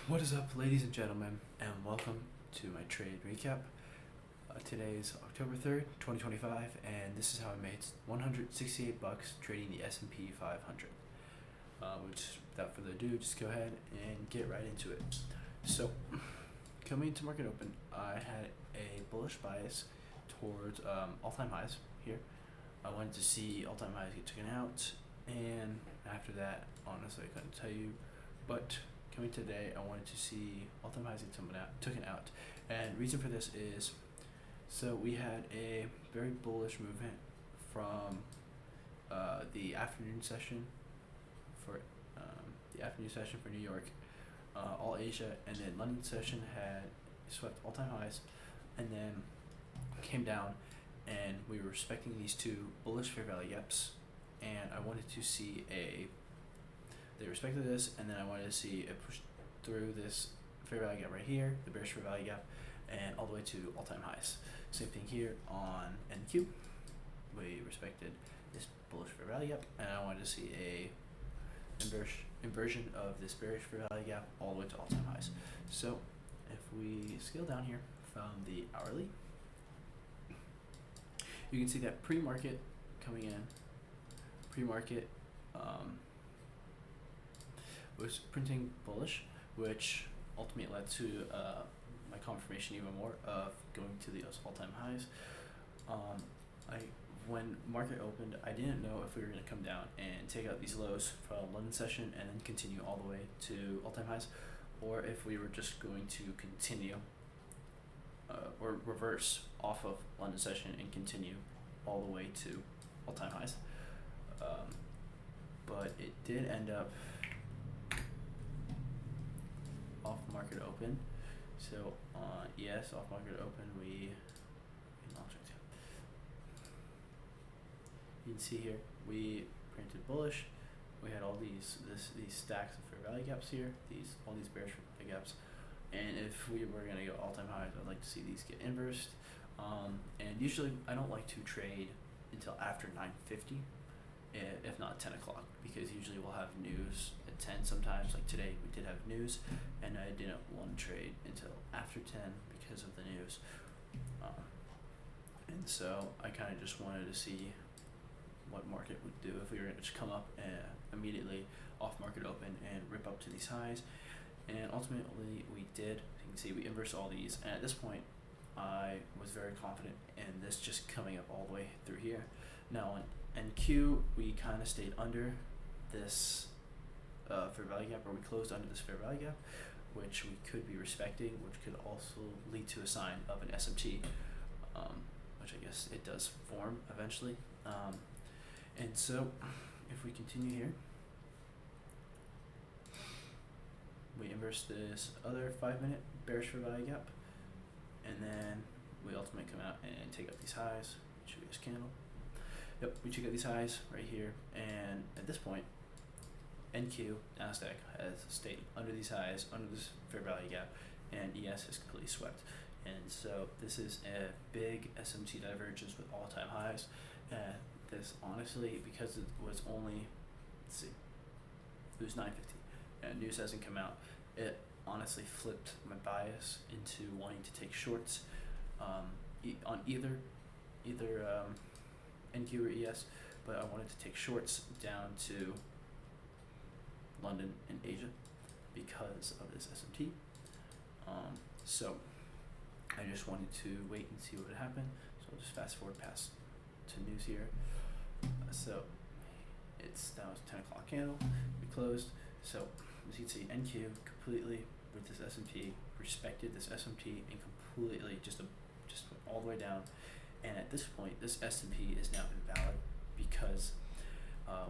What is up, ladies and gentlemen, and welcome to my trade recap. Today is October 3rd, 2025, and this is how I made $168 trading the S&P 500. Which, without further ado, just go ahead and get right into it. So, coming into market open, I had a bullish bias towards all-time highs here. I wanted to see all-time highs get taken out, and after that, honestly, I couldn't tell you, but coming today, I wanted to see all-time highs get taken out, and reason for this is, so we had a very bullish movement from the afternoon session for New York, all Asia, and then London session had swept all-time highs, and then came down, and we were respecting these two bullish fair value gaps, and I wanted to see they respected this, and then I wanted to see it push through this fair value gap right here, the bearish fair value gap, and all the way to all-time highs. Same thing here on NQ. We respected this bullish fair value gap, and I wanted to see a inversion of this bearish fair value gap all the way to all-time highs. So if we scale down here from the hourly, you can see that pre-market coming in, was printing bullish, which ultimately led to my confirmation even more of going to the all-time highs. When market opened, I didn't know if we were going to come down and take out these lows from London session and then continue all the way to all-time highs, or if we were just going to continue or reverse off of London session and continue all the way to all-time highs. But it did end up off market open. So ES off market open, you can see here we printed bullish. We had all these stacks of fair value gaps here, all these bearish fair value gaps, and if we were going to go all-time highs, I'd like to see these get inversed. And usually I don't like to trade until after 9:50, if not 10 o'clock, because usually we'll have news at 10 sometimes. Like today we did have news, and I didn't want to trade until after 10 because of the news. And so I kind of just wanted to see what market would do if we were going to just come up immediately off market open and rip up to these highs. And ultimately we did. You can see we inversed all these, and at this point I was very confident in this just coming up all the way through here. Now on NQ, we kind of stayed under this fair value gap, or we closed under this fair value gap, which we could be respecting, which could also lead to a sign of an SMT, which I guess it does form eventually. And so if we continue here, we inverse this other 5-minute bearish fair value gap, and then we ultimately come out and take out these highs. Should we just candle? Yep, we took out these highs right here, and at this point, NQ, Nasdaq, has stayed under these highs, under this fair value gap, and ES has completely swept. And so this is a big Smt Divergence with all-time highs. This honestly, because it was only, it was 9:50, and news hasn't come out, it honestly flipped my bias into wanting to take shorts on either NQ or ES, but I wanted to take shorts down to London and Asia because of this SMT. So I just wanted to wait and see what would happen. So I'll just fast forward past to news here. So that was 10 o'clock candle. We closed. So as you can see, NQ completely with this SMT respected this SMT and completely just went all the way down. And at this point, this S&P is now invalid because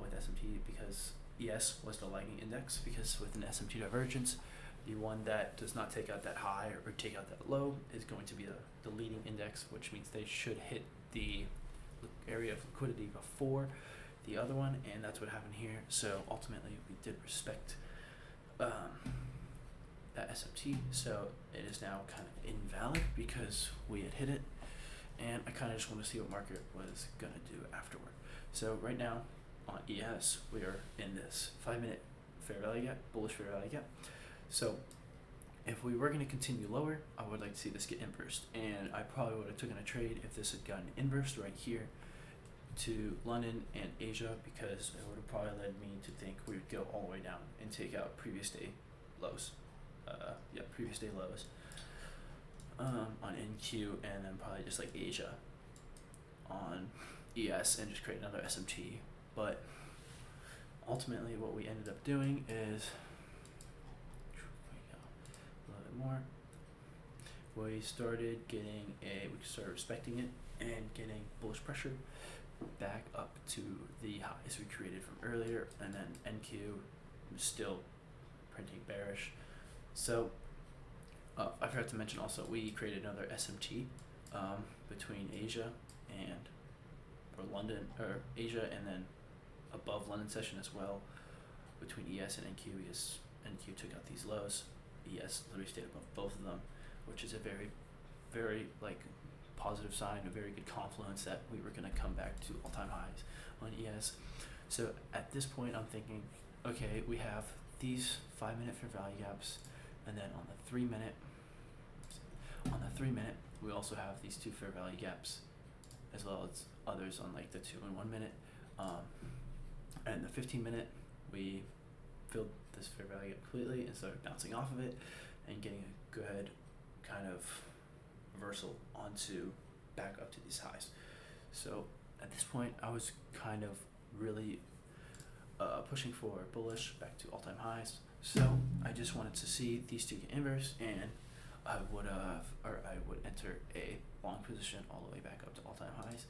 with S&P, because ES was the lagging index, because with an Smt Divergence, the one that does not take out that high or take out that low is going to be the leading index, which means they should hit the area of liquidity before the other one, and that's what happened here. So ultimately we did respect that SMT, so it is now kind of invalid because we had hit it, and I kind of just want to see what market was going to do afterward. So right now on ES, we are in this 5-minute fair value gap, bullish fair value gap. So if we were going to continue lower, I would like to see this get inversed, and I probably would have taken a trade if this had gotten inversed right here to London and Asia, because it would have probably led me to think we would go all the way down and take out previous day lows. Previous day lows on NQ, and then probably just like Asia on ES and just create another SMT. But ultimately what we ended up doing is a little bit more. We started respecting it and getting bullish pressure back up to the highs we created from earlier, and then NQ was still printing bearish. So I forgot to mention also, we created another SMT between Asia Asia and then above London session as well, between ES and NQ, because NQ took out these lows. ES literally stayed above both of them, which is a very, very positive sign, a very good confluence that we were going to come back to all-time highs on ES. So at this point, I'm thinking, okay, we have these 5-minute fair value gaps, and then on the 3-minute, we also have these 2 fair value gaps, as well as others on like the 2 and 1 minute. And the 15-minute, we filled this fair value gap completely and started bouncing off of it and getting a good kind of reversal onto back up to these highs. So at this point, I was kind of really pushing for bullish back to all-time highs. So I just wanted to see these two get inverse, and I would enter a long position all the way back up to all-time highs.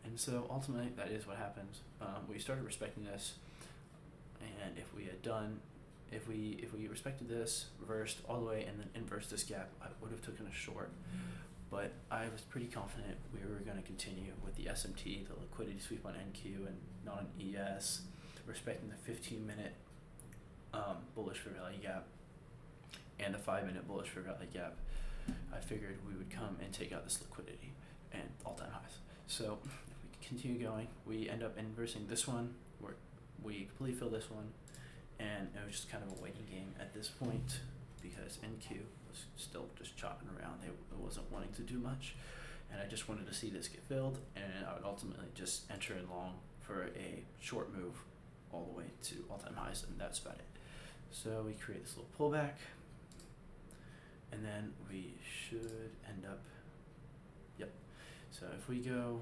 And so ultimately, that is what happens. We started respecting this, and if we respected this, reversed all the way, and then inversed this gap, I would have taken a short. But I was pretty confident we were going to continue with the SMT, the liquidity sweep on NQ and not on ES, respecting the 15-minute bullish fair value gap and the 5-minute bullish fair value gap. I figured we would come and take out this liquidity and all-time highs. So if we continue going, we end up inversing this one, where we completely fill this one, and it was just kind of a waiting game at this point, because NQ was still just chopping around. It wasn't wanting to do much, and I just wanted to see this get filled, and I would ultimately just enter in long for a short move all the way to all-time highs, and that's about it. So we create this little pullback, and then we should end up, so if we go,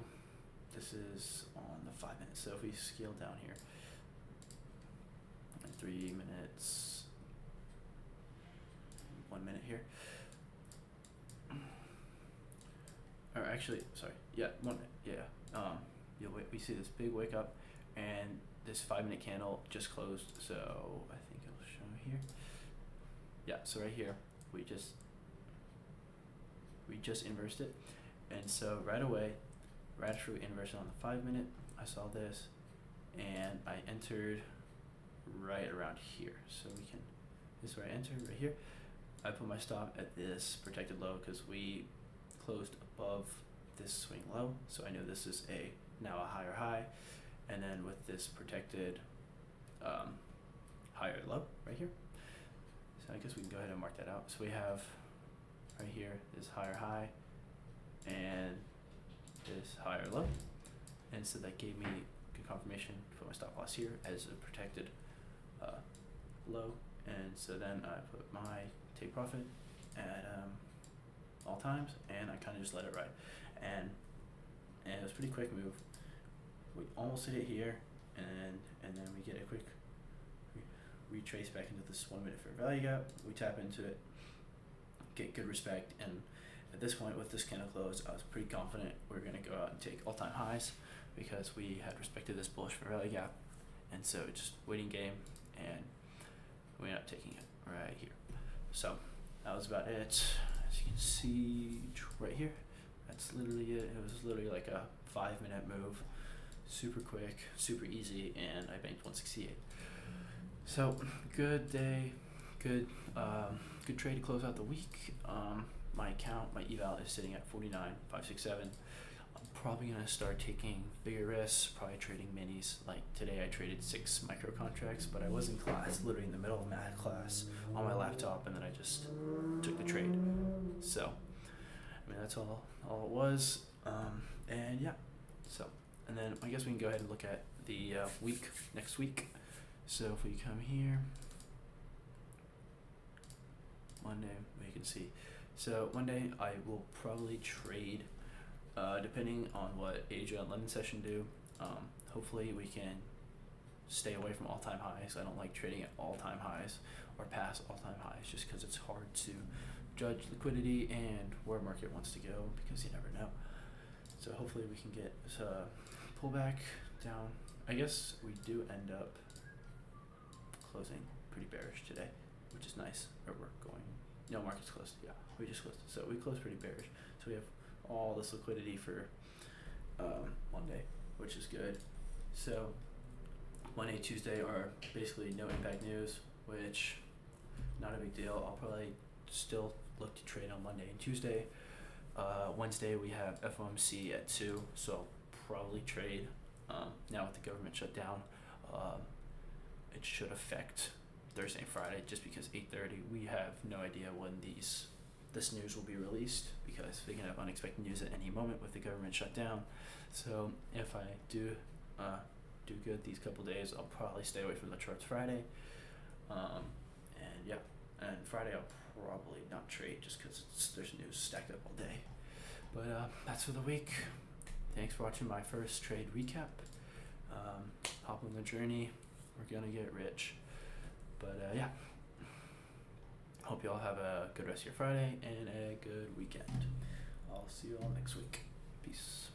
this is on the 5 minutes, so if we scale down here, 3 minutes, 1 minute here, or actually, sorry, 1 minute, we see this big wake up, and this 5-minute candle just closed, so I think it'll show here. So right here, we just inversed it, and so right away, right after we inversed it on the 5-minute, I saw this, and I entered right around here. So this is where I entered, right here. I put my stop at this protected low because we closed above this swing low, so I know this is now a higher high, and then with this protected higher low right here. So I guess we can go ahead and mark that out. So we have right here this higher high and this higher low, and so that gave me good confirmation to put my stop loss here as a protected low, and so then I put my take profit at all times, and I kind of just let it ride, and it was a pretty quick move. We almost hit it here, and then we get a quick retrace back into this 1-minute fair value gap. We tap into it, get good respect, and at this point with this candle close, I was pretty confident we were going to go out and take all-time highs because we had respected this bullish fair value gap, and so just waiting game, and we ended up taking it right here. So that was about it. As you can see right here, that's literally it. It was literally like a 5-minute move, super quick, super easy, and I banked 168. So good day, good trade to close out the week. My account, my eval is sitting at 49,567. I'm probably gonna start taking bigger risks, probably trading minis. Like today I traded 6 micro contracts, but I was in class, literally in the middle of math class on my laptop, and then I just took the trade. So, I mean, that's all it was. And yeah, so, and then I guess we can go ahead and look at the next week. So if we come here, Monday, we can see. So Monday I will probably trade, depending on what Asia and London session do. Hopefully we can stay away from all-time highs. I don't like trading at all-time highs or past all-time highs just because it's hard to judge liquidity and where market wants to go because you never know. So hopefully we can get a pullback down. I guess we do end up closing pretty bearish today, which is nice. Or we're going, no, market's closed. Yeah, we just closed. So we closed pretty bearish. So we have all this liquidity for Monday, which is good. So Monday, Tuesday are basically no impact news, which not a big deal. I'll probably still look to trade on Monday and Tuesday. Wednesday we have FOMC at 2, so I'll probably trade. Now with the government shutdown, it should affect Thursday and Friday just because 8:30 we have no idea when this news will be released because we can have unexpected news at any moment with the government shutdown. So if I do good these couple days, I'll probably stay away from the charts Friday. And yeah, and Friday I'll probably not trade just because there's news stacked up all day. But that's for the week. Thanks for watching my first trade recap. Hop on the journey. We're gonna get rich. But yeah, hope you all have a good rest of your Friday and a good weekend. I'll see you all next week. Peace.